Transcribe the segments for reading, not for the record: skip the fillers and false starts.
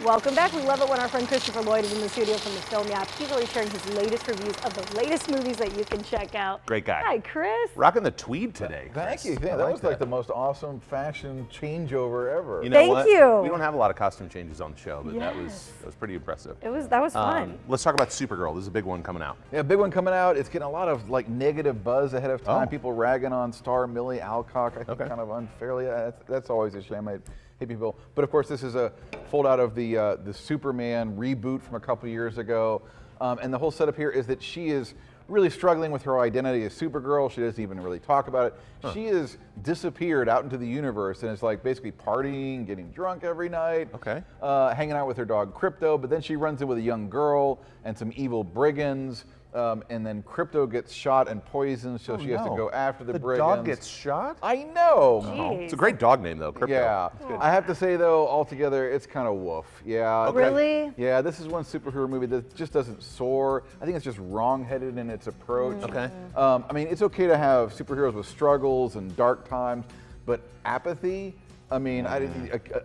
Welcome back. We love it when our friend Christopher Lloyd is in the studio from the Film Yap. He's always sharing his latest reviews of the latest movies that you can check out. Great guy. Hi, Chris. Rocking the tweed today. Thank you. Yeah, that was like the most awesome fashion changeover ever. You know Thank what? you. We don't have a lot of costume changes on the show, but that was pretty impressive. That was fun. Let's talk about Supergirl. This is a big one coming out. Yeah, big one coming out. It's getting a lot of like negative buzz ahead of time. Oh. People ragging on star Millie Alcock, I think, Okay. kind of unfairly. That's always a shame. I hate people. But of course, this is a fold out of the Superman reboot from a couple years ago. And the whole setup here is that she is really struggling with her identity as Supergirl. She doesn't even really talk about it. Huh. She has disappeared out into the universe and is like basically partying, getting drunk every night, hanging out with her dog Crypto. But then she runs in with a young girl and some evil brigands. And then Crypto gets shot and poisoned, so she has to go after the brigands. The dog gets shot? I know. Jeez. It's a great dog name, though, Crypto. Yeah. I have to say, though, altogether, it's kind of woof. Yeah. Okay. Really? Yeah, this is one superhero movie that just doesn't soar. I think it's just wrong-headed in its approach. Okay. I mean, it's okay to have superheroes with struggles and dark times, but apathy? I mean, a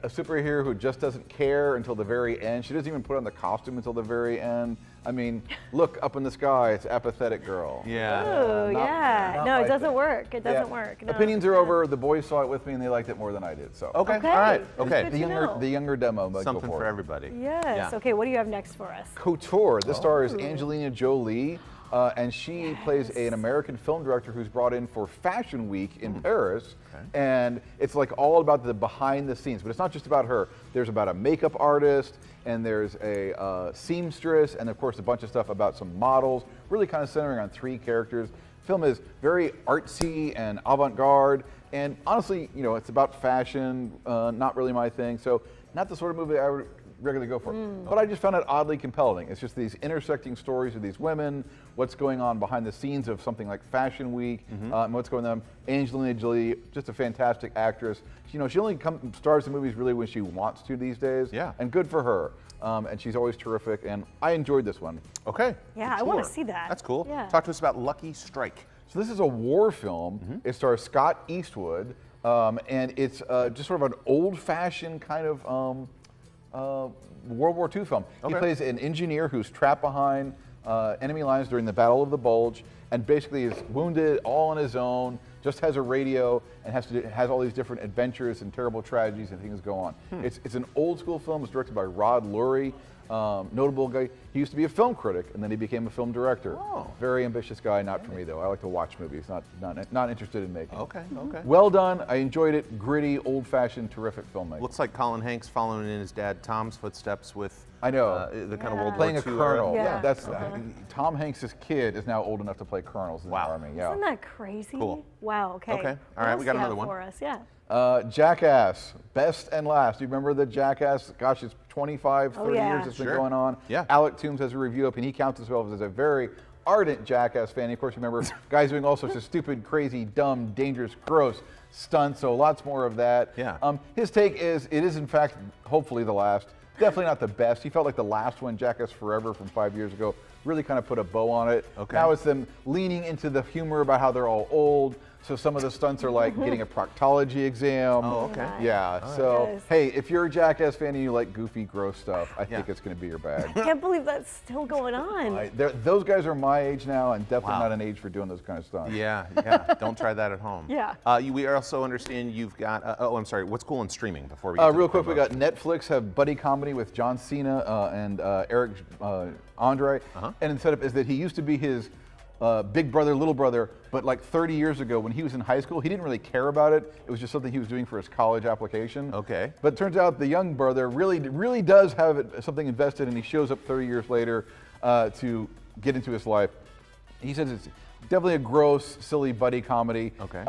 superhero who just doesn't care until the very end. She doesn't even put on the costume until the very end. I mean, look up in the sky. It's apathetic girl. Yeah. Oh, yeah. not No, my it doesn't thing. work. It doesn't work. No. Opinions are over. The boys saw it with me and they liked it more than I did. So Okay. Okay. All right. That's Okay. good the to know. younger demo. But Something go for it. everybody. Yes. Yeah. Okay, what do you have next for us? Couture. This stars Angelina Jolie, and she plays an American film director who's brought in for Fashion Week in Paris. And it's like all about the behind the scenes, but it's not just about her. There's about a makeup artist, and there's a seamstress, and of course a bunch of stuff about some models, really kind of centering on three characters. The film is very artsy and avant-garde, and honestly, you know, it's about fashion, not really my thing, so not the sort of movie I would regularly go for. But I just found it oddly compelling. It's just these intersecting stories of these women, what's going on behind the scenes of something like Fashion Week, and what's going on. Angelina Jolie, just a fantastic actress. You know, she only stars in movies really when she wants to these days. Yeah. And good for her. And she's always terrific, and I enjoyed this one. Okay. Yeah, I want to see that. That's cool. Yeah. Talk to us about Lucky Strike. So this is a war film. It stars Scott Eastwood, and it's just sort of an old-fashioned kind of World War II film. He plays an engineer who's trapped behind enemy lines during the Battle of the Bulge, and basically is wounded all on his own, just has a radio, and has all these different adventures and terrible tragedies and things go on. It's an old school film. It's directed by Rod Lurie, notable guy. He used to be a film critic, and then he became a film director. Oh. Very ambitious guy, not for me though. I like to watch movies, not interested in making. Okay. Okay. Well done. I enjoyed it. Gritty, old-fashioned, terrific filmmaking. Looks like Colin Hanks following in his dad Tom's footsteps with I know. the kind of World Playing War a II colonel. Yeah. That's Tom Hanks' kid is now old enough to play colonels in the army. Yeah. Isn't that crazy? Cool. Wow, okay. Okay. All What right, else we got do you another have one. for us? Yeah. Jackass, best and last. Do you remember the Jackass? Gosh, it's 25, 30 yeah. years it's been Sure. going on. Yeah. Alec Toombs has a review up, and he counts himself as a very ardent Jackass fan. And of course, you remember guys doing all sorts of stupid, crazy, dumb, dangerous, gross stunts. So lots more of that. Yeah. His take is, it is in fact, hopefully the last. Definitely not the best. He felt like the last one, Jackass Forever from 5 years ago, really kind of put a bow on it. Okay. Now it's them leaning into the humor about how they're all old. So some of the stunts are like getting a proctology exam. Oh, okay. Yeah. So Yes. hey, if you're a Jackass fan and you like goofy, gross stuff, I think Yeah. it's going to be your bag. I can't believe that's still going on. Those guys are my age now, and definitely Wow. not an age for doing those kind of stunts. Yeah. Don't try that at home. Yeah. We also understand you've got. I'm sorry. What's cool in streaming before we get to Real the quick, we promo? got Netflix have buddy comedy with John Cena and Eric Andre, and the setup is that he used to be his big brother, little brother, but like 30 years ago when he was in high school, he didn't really care about it. It was just something he was doing for his college application. Okay. But it turns out the young brother really does have something invested, and he shows up 30 years later to get into his life. He says it's definitely a gross, silly buddy comedy. Okay.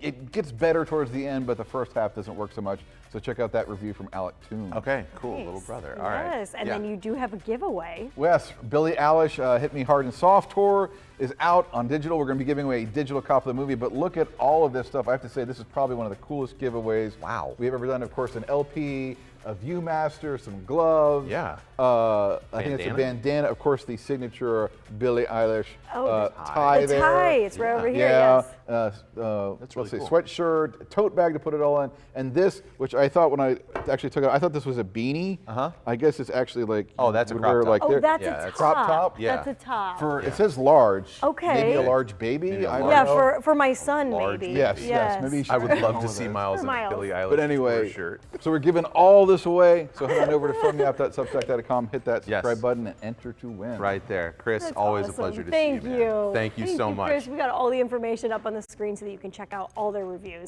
It gets better towards the end, but the first half doesn't work so much. So check out that review from Alec Toombs. Okay. Cool. Nice. Little brother. All right. Yes, and Yeah. then you do have a giveaway. Yes, Billie Eilish, Hit Me Hard and Soft tour is out on digital. We're going to be giving away a digital copy of the movie, but look at all of this stuff. I have to say, this is probably one of the coolest giveaways Wow. we have ever done. Of course, an LP, a Viewmaster, some gloves. Yeah. I think it's a bandana. Of course, the signature Billie Eilish tie the there. tie, it's right over here, Yeah. yes. That's really cool. Sweatshirt, tote bag to put it all in, and this, which I thought when I actually took it, I thought this was a beanie. I guess it's actually like that's a you would crop wear top. like Oh, there. that's Yeah, a that's- top. Crop top? Yeah. That's a top. It says large. Okay. Maybe a large baby. Maybe a I don't large- know. for my son, Large maybe. baby. Yes. Maybe you should I would try love all to of see this. Miles For in a Miles. Billie Eilish But anyway, shirt. so we're giving all this away. So head on over to filmyap.substack.com, hit that Yes. subscribe button, and enter to win. Right there. Chris, That's always a awesome. pleasure to Thank see you, man. you. Thank you so much. Chris. We got all the information up on the screen so that you can check out all their reviews.